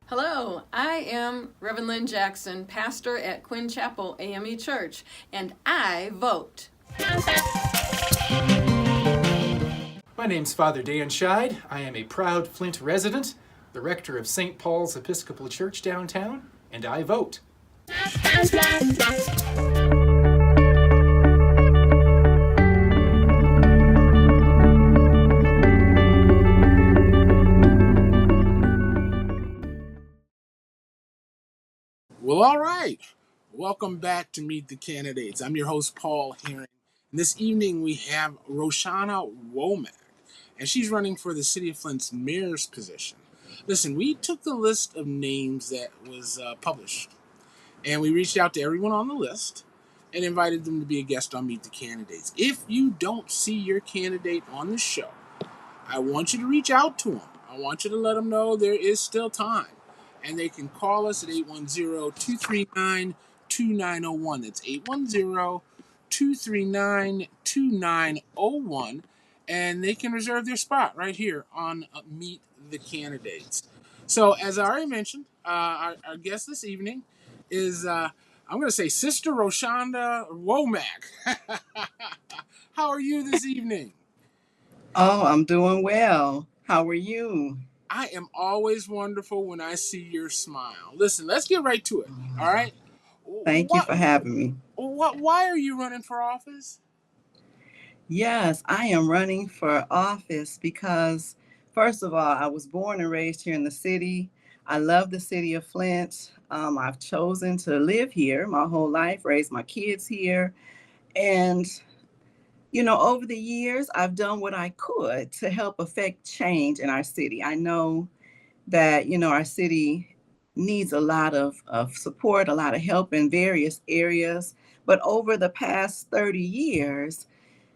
Hello, I am Reverend Lynn Jackson, pastor at Quinn Chapel AME Church, and I vote. My name's Father Dan Scheid. I am a proud Flint resident, the rector of St. Paul's Episcopal Church downtown, and I vote. Well, all right. Welcome back to Meet the Candidates. I'm your host, Paul Herring. And this evening we have Roshanda Womack, and she's running for the City of Flint's mayor's position. Listen, we took the list of names that was published, and we reached out to everyone on the list and invited them to be a guest on Meet the Candidates. If you don't see your candidate on the show, I want you to reach out to them. I want you to let them know there is still time. And they can call us at 810-239-2901. That's 810-239-2901. And they can reserve their spot right here on Meet the Candidates. So, as I already mentioned, our guest this evening is, I'm going to say, Sister Roshanda Womack. How are you this evening? Oh, I'm doing well. How are you? I am always wonderful when I see your smile. Listen, let's get right to it. All right. Thank you for having me. Why are you running for office? Yes, I am running for office because, first of all, I was born and raised here in the city. I love the city of Flint. I've chosen to live here my whole life, raise my kids here. And, over the years, I've done what I could to help affect change in our city. I know that, our city needs a lot of support, a lot of help in various areas. But over the past 30 years,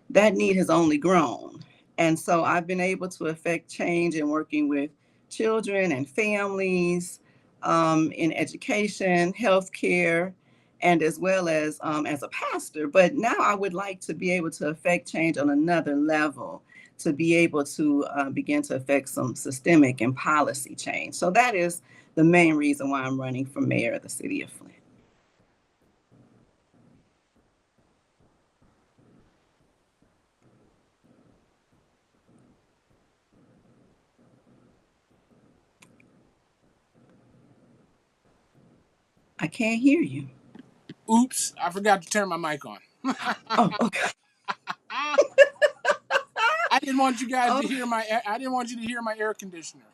that need has only grown. And so I've been able to affect change in working with children and families, in education, healthcare, and as well as a pastor. But now I would like to be able to affect change on another level, to be able to begin to affect some systemic and policy change. So that is the main reason why I'm running for mayor of the city of Flint. I can't hear you. Oops, I forgot to turn my mic on. Oh, okay. I didn't want you guys to hear I didn't want you to hear my air conditioner.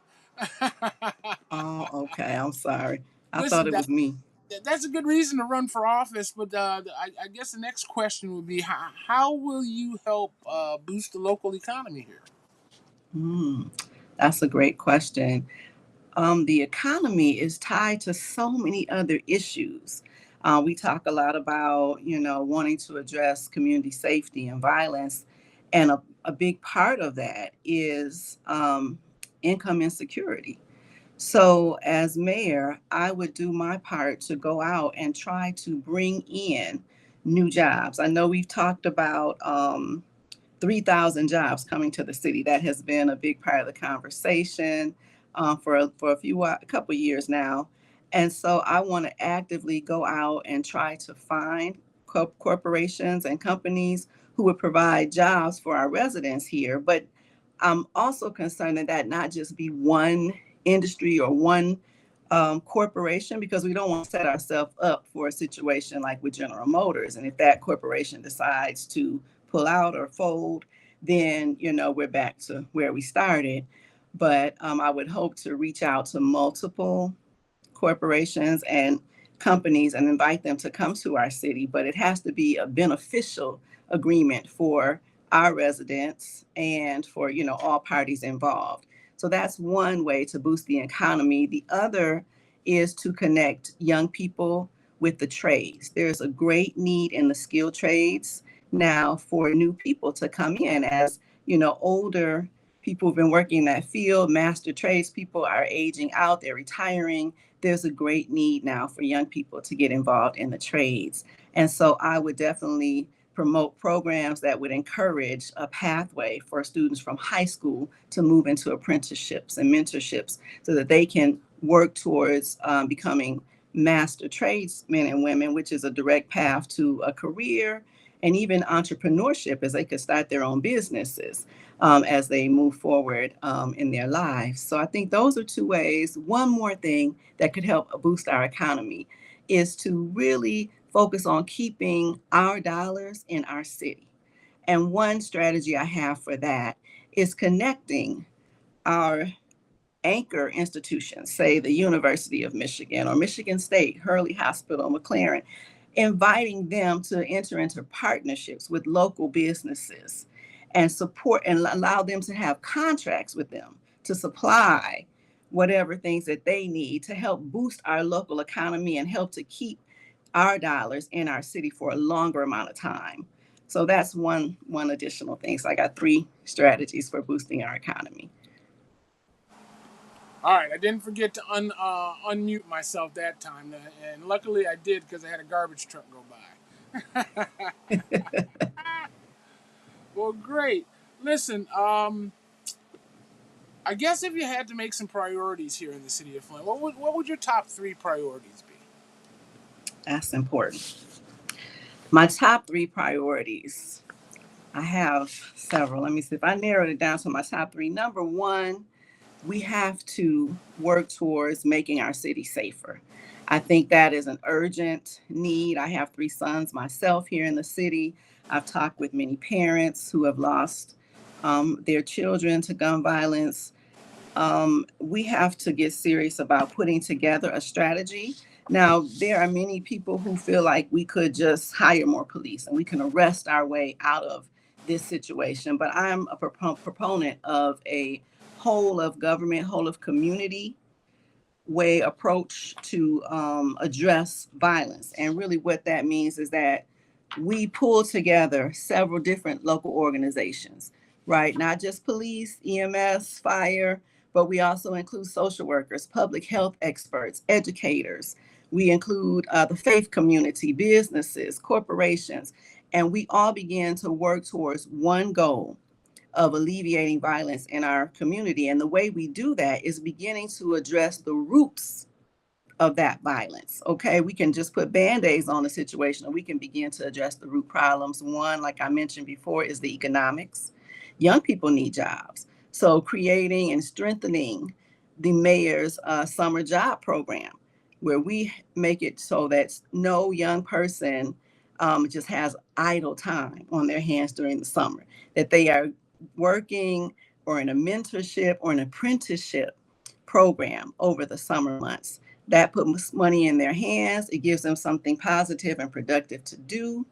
Oh, okay. I'm sorry. I Listen, thought it was me. that's a good reason to run for office, but I guess the next question would be how will you help boost the local economy here? That's a great question. The economy is tied to so many other issues. We talk a lot about, wanting to address community safety and violence. And a big part of that is income insecurity. So as mayor, I would do my part to go out and try to bring in new jobs. I know we've talked about 3,000 jobs coming to the city. That has been a big part of the conversation for a couple years now. And so I want to actively go out and try to find corporations and companies who would provide jobs for our residents here. But I'm also concerned that not just be one industry or one corporation, because we don't want to set ourselves up for a situation like with General Motors. And if that corporation decides to pull out or fold, then, we're back to where we started. But I would hope to reach out to multiple corporations and companies and invite them to come to our city. But it has to be a beneficial agreement for our residents and for, all parties involved. So that's one way to boost the economy. The other is to connect young people with the trades. There's a great need in the skilled trades now for new people to come in. As older people who've been working in that field, master trades people are aging out, they're retiring. There's a great need now for young people to get involved in the trades. And so I would definitely promote programs that would encourage a pathway for students from high school to move into apprenticeships and mentorships so that they can work towards becoming master tradesmen and women, which is a direct path to a career and even entrepreneurship as they could start their own businesses as they move forward in their lives. So I think those are two ways. One more thing that could help boost our economy is to really focus on keeping our dollars in our city. And one strategy I have for that is connecting our anchor institutions, say the University of Michigan or Michigan State, Hurley Hospital, McLaren, inviting them to enter into partnerships with local businesses and support and allow them to have contracts with them to supply whatever things that they need to help boost our local economy and help to keep our dollars in our city for a longer amount of time. So that's one additional thing. So I got 3 strategies for boosting our economy. All right, I didn't forget to unmute myself that time, and luckily I did because I had a garbage truck go by. Well, great. Listen, I guess if you had to make some priorities here in the city of Flint, what would your top 3 priorities be? That's important. My top 3 priorities, I have several. Let me see if I narrowed it down to my top 3. Number 1, we have to work towards making our city safer. I think that is an urgent need. I have 3 sons myself here in the city. I've talked with many parents who have lost their children to gun violence. We have to get serious about putting together a strategy. Now, there are many people who feel like we could just hire more police and we can arrest our way out of this situation. But I'm a proponent of a whole of government, whole of community way approach to address violence. And really what that means is that we pull together several different local organizations, right? Not just police, EMS, fire, but we also include social workers, public health experts, educators. We include the faith community, businesses, corporations, and we all begin to work towards one goal of alleviating violence in our community. And the way we do that is beginning to address the roots of that violence. Okay, we can just put band-aids on the situation, or we can begin to address the root problems. One, like I mentioned before, is the economics. Young people need jobs. So creating and strengthening the mayor's summer job program, where we make it so that no young person just has idle time on their hands during the summer, that they are working or in a mentorship or an apprenticeship program over the summer months. That puts money in their hands. It gives them something positive and productive to do.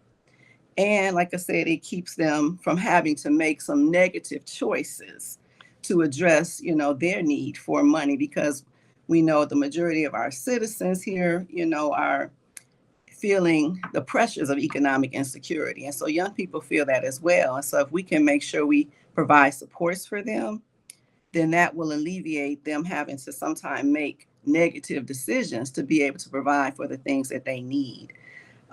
And like I said, it keeps them from having to make some negative choices to address, their need for money, because we know the majority of our citizens here, are feeling the pressures of economic insecurity. And so young people feel that as well. And so if we can make sure we provide supports for them, then that will alleviate them having to sometimes make negative decisions to be able to provide for the things that they need.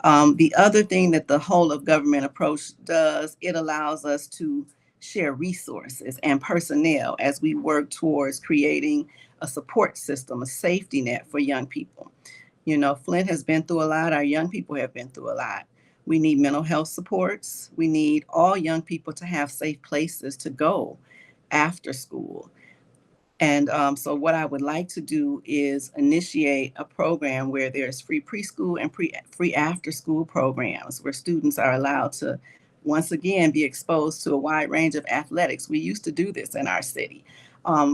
The other thing that the whole of government approach does, it allows us to share resources and personnel as we work towards creating a support system, a safety net for young people. Flint has been through a lot. Our young people have been through a lot. We need mental health supports. We need all young people to have safe places to go after school. And so what I would like to do is initiate a program where there's free preschool and free after school programs where students are allowed to, once again, be exposed to a wide range of athletics. We used to do this in our city,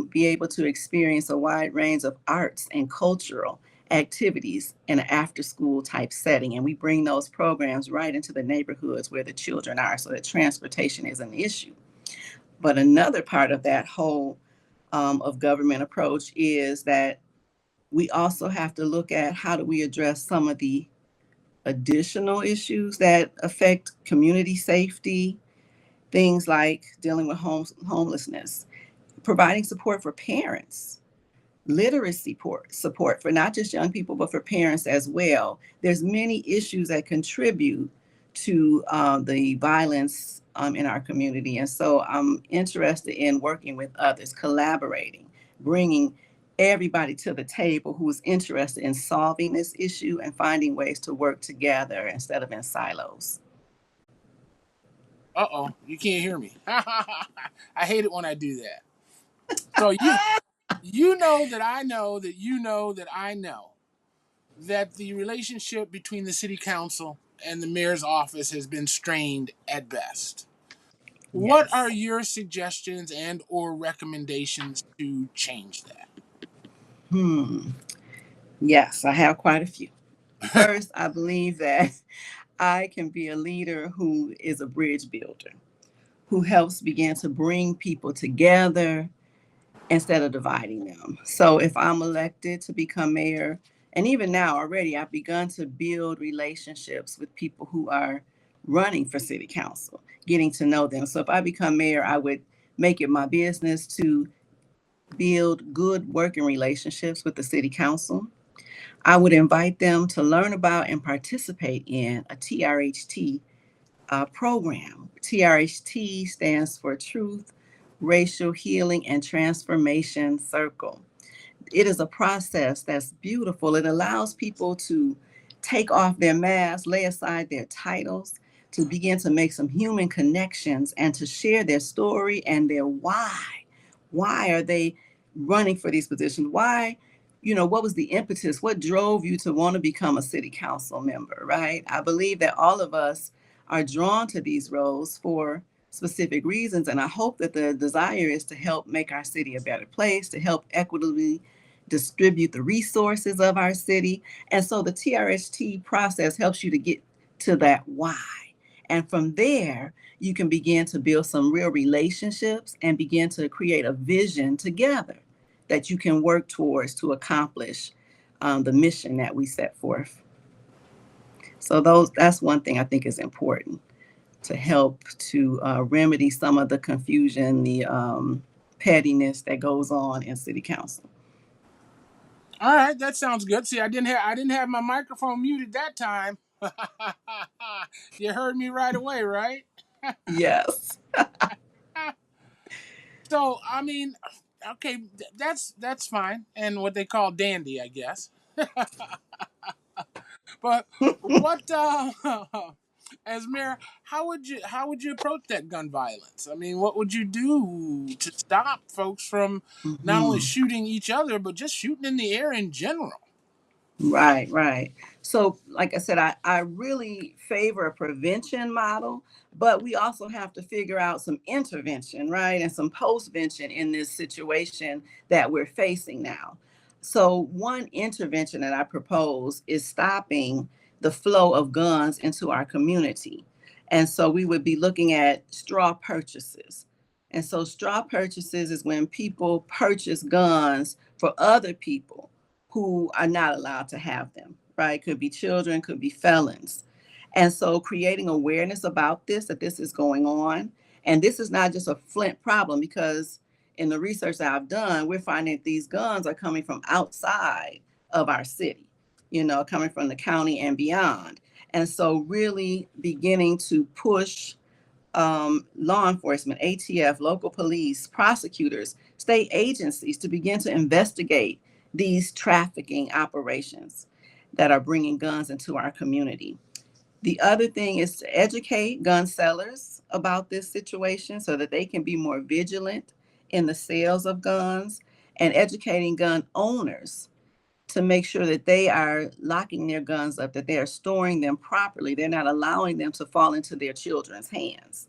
be able to experience a wide range of arts and cultural activities in an after school type setting. And we bring those programs right into the neighborhoods where the children are so that transportation is an issue. But another part of that whole of government approach is that we also have to look at how do we address some of the additional issues that affect community safety, things like dealing with homelessness, providing support for parents, literacy support for not just young people, but for parents as well. There's many issues that contribute to the violence in our community. And so I'm interested in working with others, collaborating, bringing everybody to the table who is interested in solving this issue and finding ways to work together instead of in silos. Uh-oh, you can't hear me. I hate it when I do that. So you know that I know that you know that I know that the relationship between the city council and the mayor's office has been strained at best. What are Yes. your suggestions and or recommendations to change that? Hmm. Yes, I have quite a few. First, I believe that I can be a leader who is a bridge builder, who helps begin to bring people together instead of dividing them. So if I'm elected to become mayor, and even now already, I've begun to build relationships with people who are running for city council, getting to know them. So if I become mayor, I would make it my business to build good working relationships with the city council. I would invite them to learn about and participate in a TRHT program. TRHT stands for Truth, Racial Healing, and Transformation Circle. It is a process that's beautiful. It allows people to take off their masks, lay aside their titles, to begin to make some human connections and to share their story and their why. Why are they running for these positions? Why, what was the impetus? What drove you to want to become a city council member, right? I believe that all of us are drawn to these roles for specific reasons. And I hope that the desire is to help make our city a better place, to help equitably distribute the resources of our city. And so the TRST process helps you to get to that why. And from there, you can begin to build some real relationships and begin to create a vision together that you can work towards to accomplish the mission that we set forth. So that's one thing I think is important to help to remedy some of the confusion, the pettiness that goes on in city council. All right, that sounds good. See, I didn't have my microphone muted that time. You heard me right away, right? Yes. So, I mean, okay, that's fine, and what they call dandy, I guess. But what, as mayor, how would you approach that gun violence? I mean, what would you do to stop folks from not only Mhm. shooting each other but just shooting in the air in general? Right, right. So, like I said, I really favor a prevention model, but we also have to figure out some intervention, right? And some postvention in this situation that we're facing now. So, one intervention that I propose is stopping the flow of guns into our community. And so, we would be looking at straw purchases. And so, straw purchases is when people purchase guns for other people who are not allowed to have them, right? Could be children, could be felons. And so creating awareness about this, that this is going on. And this is not just a Flint problem because in the research that I've done, we're finding that these guns are coming from outside of our city, coming from the county and beyond. And so really beginning to push law enforcement, ATF, local police, prosecutors, state agencies to begin to investigate these trafficking operations that are bringing guns into our community. The other thing is to educate gun sellers about this situation so that they can be more vigilant in the sales of guns and educating gun owners to make sure that they are locking their guns up, that they are storing them properly. They're not allowing them to fall into their children's hands.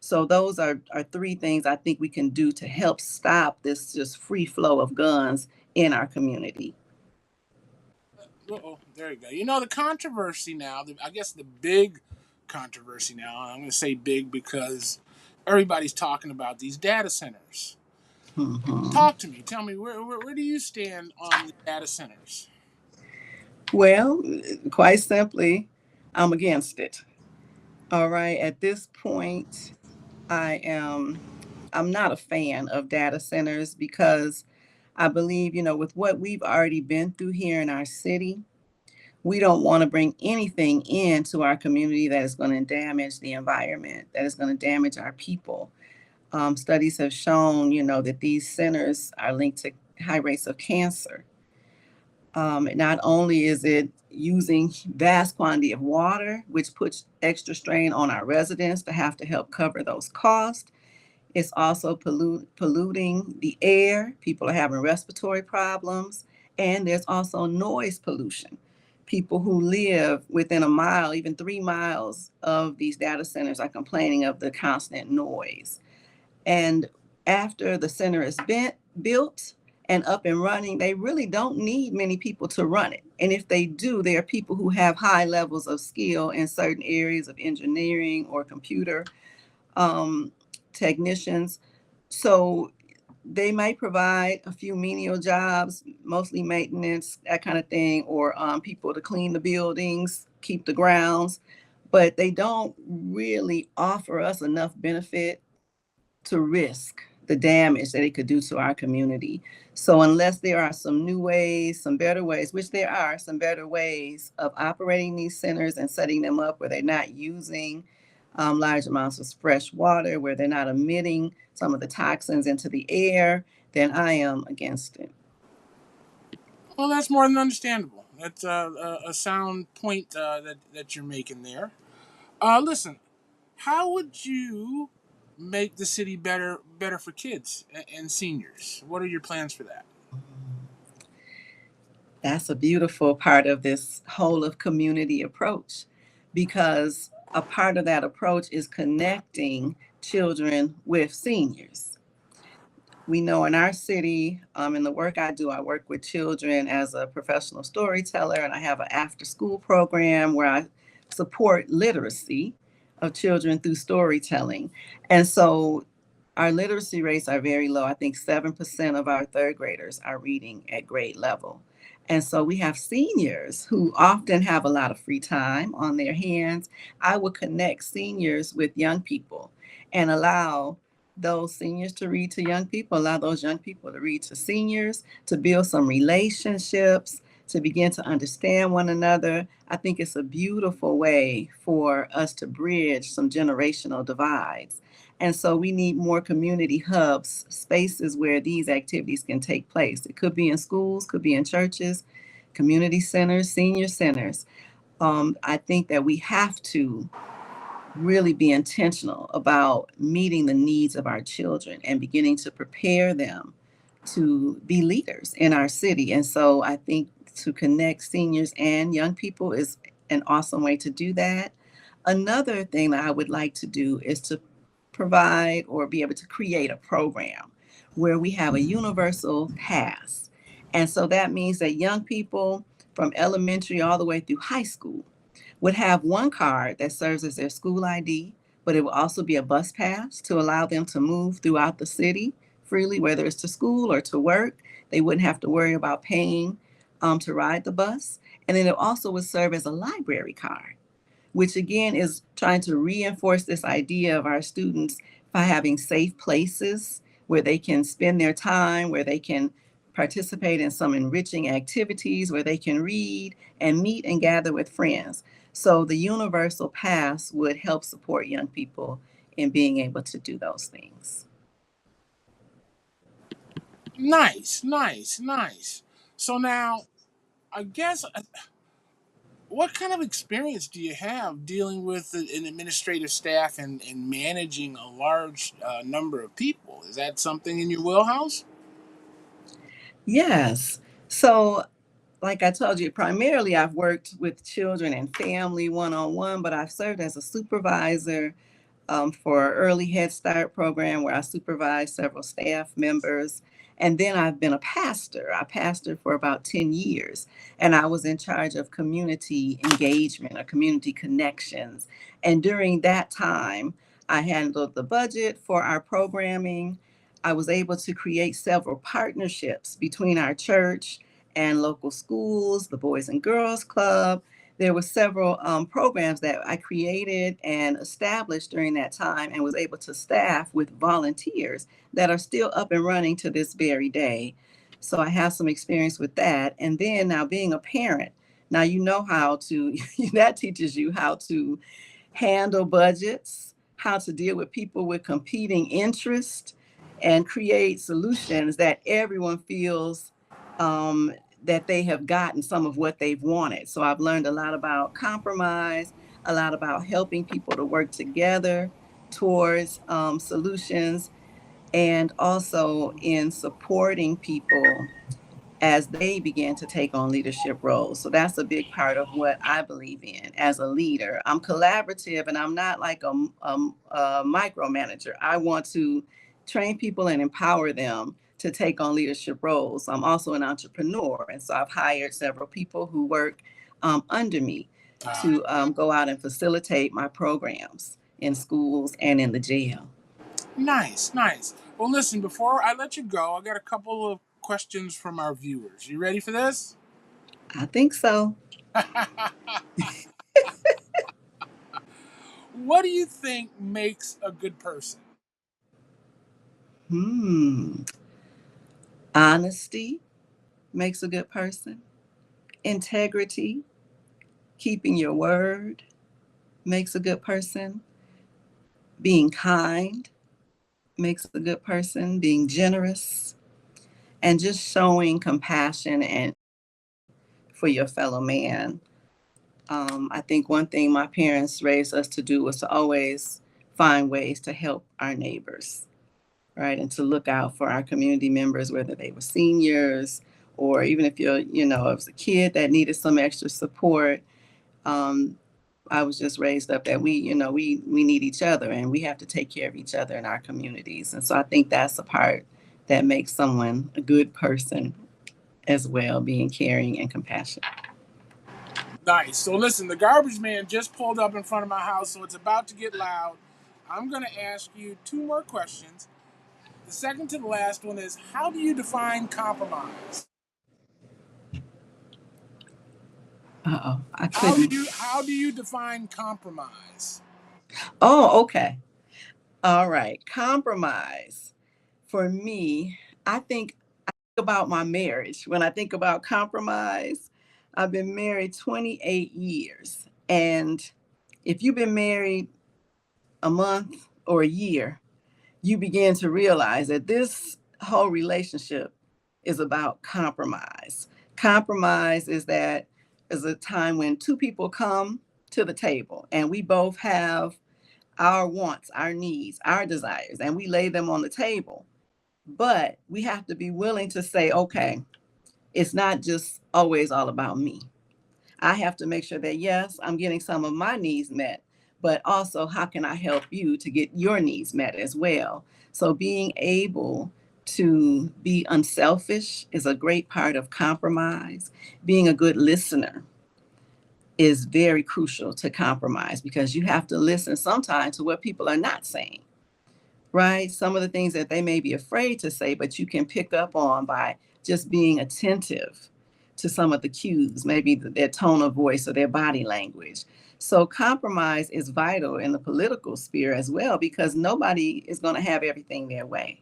So those are three things I think we can do to help stop this just free flow of guns in our community. Oh, there you go. You know the controversy now. I guess the big controversy now. I'm going to say big because everybody's talking about these data centers. Mhm. Talk to me. Tell me where do you stand on the data centers? Well, quite simply, I'm against it. All right. At this point, I'm not a fan of data centers because I believe, with what we've already been through here in our city, We don't want to bring anything into our community that is going to damage the environment, that is going to damage our people. Studies have shown, that these centers are linked to high rates of cancer. Not only is it using vast quantity of water, which puts extra strain on our residents to have to help cover those costs, it's also polluting the air. People are having respiratory problems, and there's also noise pollution. People who live within a mile, even 3 miles of these data centers are complaining of the constant noise. And after the center is built and up and running, they really don't need many people to run it. And if they do, they are people who have high levels of skill in certain areas of engineering or computer um, technicians. So they might provide a few menial jobs, mostly maintenance, that kind of thing, or people to clean the buildings, keep the grounds, but they don't really offer us enough benefit to risk the damage that it could do to our community. So unless there are some new ways, some better ways, which there are some better ways of operating these centers and setting them up where they're not using large amounts of fresh water, where they're not emitting some of the toxins into the air, then I am against it. Well, that's more than understandable. That's a sound point that you're making there. Listen, how would you make the city better for kids and seniors? What are your plans for that? That's a beautiful part of this whole of community approach, because a part of that approach is connecting children with seniors. We know in our city, in the work I do, I work with children as a professional storyteller, and I have an after school program where I support literacy of children through storytelling. And so our literacy rates are very low. I think 7% of our third graders are reading at grade level. And so we have seniors who often have a lot of free time on their hands. I would connect seniors with young people and allow those seniors to read to young people, allow those young people to read to seniors, to build some relationships, to begin to understand one another. I think it's a beautiful way for us to bridge some generational divides. And so we need more community hubs, spaces where these activities can take place. It could be in schools, could be in churches, community centers, senior centers. I think that we have to really be intentional about meeting the needs of our children and beginning to prepare them to be leaders in our city. And so I think to connect seniors and young people is an awesome way to do that. Another thing that I would like to do is to provide or be able to create a program where we have a universal pass. And so that means that young people from elementary all the way through high school would have one card that serves as their school ID, but it will also be a bus pass to allow them to move throughout the city freely, whether it's to school or to work. They wouldn't have to worry about paying to ride the bus. And then it also would serve as a library card, which again is trying to reinforce this idea of our students by having safe places where they can spend their time, where they can participate in some enriching activities, where they can read and meet and gather with friends. So the universal pass would help support young people in being able to do those things. Nice, nice, nice. So now, I guess, what kind of experience do you have dealing with an administrative staff and managing a large number of people? Is that something in your wheelhouse? Yes. So like I told you, primarily I've worked with children and family one-on-one, but I've served as a supervisor for early Head Start program where I supervised several staff members. And then I've been a pastor. I pastored for about 10 years, and I was in charge of community engagement or community connections. And during that time, I handled the budget for our programming. I was able to create several partnerships between our church and local schools, the Boys and Girls Club. There were several programs that I created and established during that time and was able to staff with volunteers that are still up and running to this very day. So I have some experience with that. And then now being a parent, Now, you know how to, that teaches you how to handle budgets, how to deal with people with competing interests, and create solutions that everyone feels that they have gotten some of what they've wanted. So I've learned a lot about compromise, a lot about helping people to work together towards solutions, and also in supporting people as they began to take on leadership roles. So that's a big part of what I believe in as a leader. I'm collaborative and I'm not like a micromanager. I want to train people and empower them to take on leadership roles. I'm also an entrepreneur. And so I've hired several people who work under me to go out and facilitate my programs in schools and in the jail. Nice, nice. Well, listen, before I let you go, I got a couple of questions from our viewers. You ready for this? I think so. What do you think makes a good person? Honesty makes a good person. Integrity, keeping your word makes a good person. Being kind makes a good person. Being generous and just showing compassion and for your fellow man. I think one thing my parents raised us to do was to always find ways to help our neighbors, right? And to look out for our community members, whether they were seniors or even if you're, if it was a kid that needed some extra support. I was just raised up that we need each other and we have to take care of each other in our communities. And so I think that's a part that makes someone a good person as well, being caring and compassionate. Nice. So listen, the garbage man just pulled up in front of my house, so it's about to get loud. I'm going to ask you two more questions. The second to the last one is, how do you define compromise? Uh-oh, I couldn't. How do you define compromise? Oh, okay. All right. Compromise. For me, I think about my marriage. When I think about compromise, I've been married 28 years. And if you've been married a month or a year, you begin to realize that this whole relationship is about compromise. Compromise is a time when two people come to the table and we both have our wants, our needs, our desires, and we lay them on the table. But we have to be willing to say, okay, it's not just always all about me. I have to make sure that, yes, I'm getting some of my needs met, but also how can I help you to get your needs met as well? So being able to be unselfish is a great part of compromise. Being a good listener is very crucial to compromise because you have to listen sometimes to what people are not saying, right? Some of the things that they may be afraid to say, but you can pick up on by just being attentive to some of the cues, maybe their tone of voice or their body language. So compromise is vital in the political sphere as well, because nobody is going to have everything their way,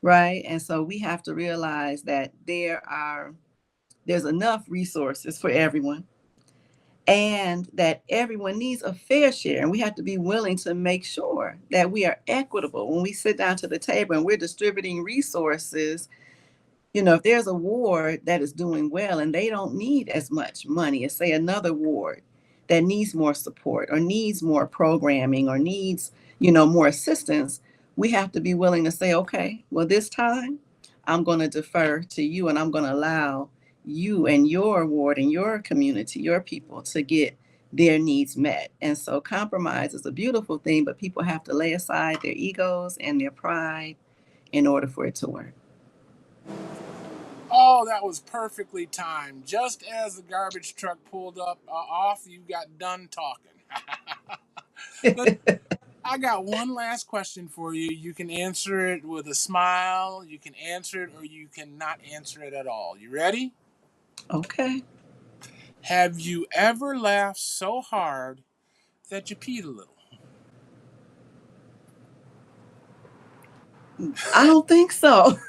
right? And so we have to realize that there's enough resources for everyone and that everyone needs a fair share. And we have to be willing to make sure that we are equitable when we sit down to the table and we're distributing resources. If there's a ward that is doing well and they don't need as much money as, say, another ward that needs more support or needs more programming or needs, more assistance, we have to be willing to say, okay, well, this time I'm going to defer to you and I'm going to allow you and your ward and your community, your people to get their needs met. And so compromise is a beautiful thing, but people have to lay aside their egos and their pride in order for it to work. Oh, that was perfectly timed. Just as the garbage truck pulled up off, you got done talking. But I got one last question for you. You can answer it with a smile, you can answer it, or you cannot answer it at all. You ready? Okay. Have you ever laughed so hard that you peed a little? I don't think so.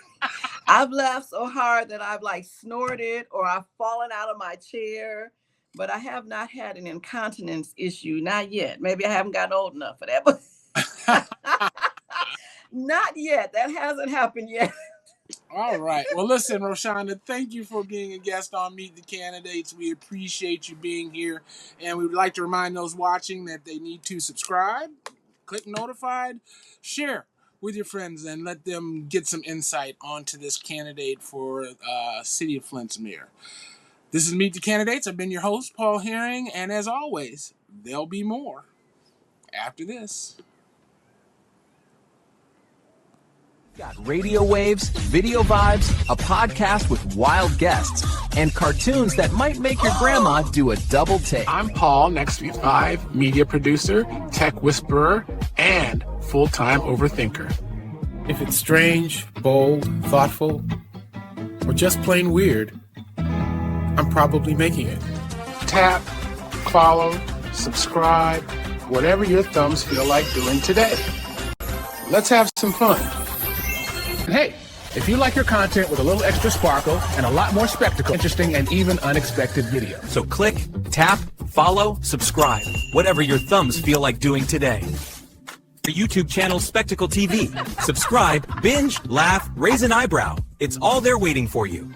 I've laughed so hard that I've like snorted or I've fallen out of my chair. but I have not had an incontinence issue, not yet. Maybe I haven't gotten old enough for that, but not yet. That hasn't happened yet. All right. Well, listen, Roshanda, thank you for being a guest on Meet the Candidates. We appreciate you being here. And we would like to remind those watching that they need to subscribe, click notified, share with your friends, and let them get some insight onto this candidate for City of Flint's mayor. This is Meet the Candidates. I've been your host, Paul Herring. And as always, there'll be more after this. Got radio waves, video vibes, a podcast with wild guests, and cartoons that might make your grandma do a double take. I'm Paul, Next Week 5, media producer, tech whisperer, and full-time overthinker. If it's strange, bold, thoughtful, or just plain weird, I'm probably making it. Tap, follow, subscribe, whatever your thumbs feel like doing today. Let's have some fun. And hey, if you like your content with a little extra sparkle and a lot more spectacle, interesting and even unexpected video. So click, tap, follow, subscribe, whatever your thumbs feel like doing today. Your YouTube channel, Spectacle TV. Subscribe, binge, laugh, raise an eyebrow. It's all there waiting for you.